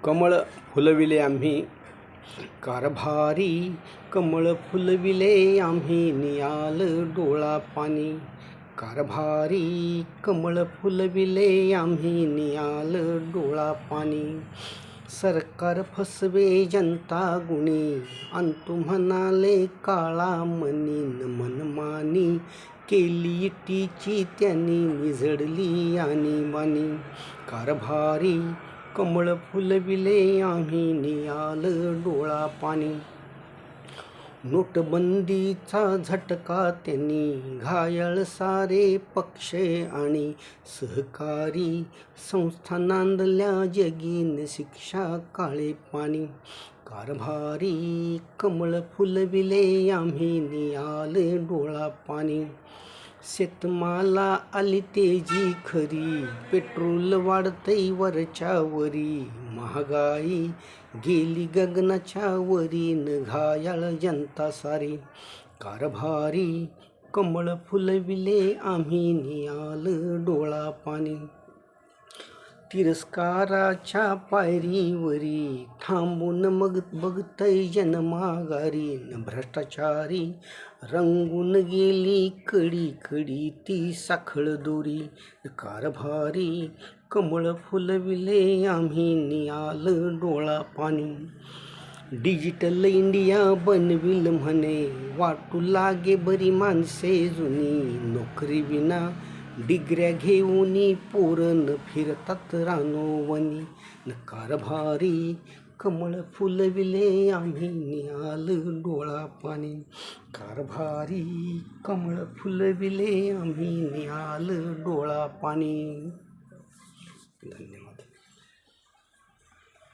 कमळ फुलविले आम्ही कारभारी, कमळ फुलविले आम्ही नियाल डोळा पाणी. कारभारी, कमळ फुलविले आम्ही नियाल डोळा पाणी. सरकार फसवे जनता गुणी, अंतु म्हणाले काळा मनी. मनमानी केली टीची त्यांनी, निझडली आणीबाणी. कारभारी, कमळ फुलविले आम्ही नियाल डोळा पाणी. नोटबंदीचा झटका त्यांनी, घायल सारे पक्ष आणि सहकारी संस्था. नांदल्या जगीन शिक्षा काळे पाणी. कारभारी, कमळ फुलविले आम्ही नियाल डोळा पाणी. शेतमाला आली तेजी खरी, पेट्रोल वाढतंय वरच्या वरी. महागाई गेली गगनाच्या वरी, न घायाळ जनता सारी. कारभारी, कमळ फुलविले आम्ही नियाल डोळा पाणी. तिरस्काराच्या पायरीवरी, थांबून मग बघतय जनमाघारी. न भ्रष्टाचारी रंगून गेली कडी कडी ती साखळ दोरी. कारभारी, कमळ फुलविले आम्ही नियाल डोळा पाणी. डिजिटल इंडिया बनविल म्हणे, वाटू लागे बरी माणसे जुनी. नोकरी विना डिग्र्या घेऊनी पोरं फिरतात रानोवनी. कारभारी, कमळ फुलविले आम्ही नियाल डोळा पाणी. कारभारी, कमळ फुलविले आम्ही नियाल डोळा पाणी. धन्यवाद.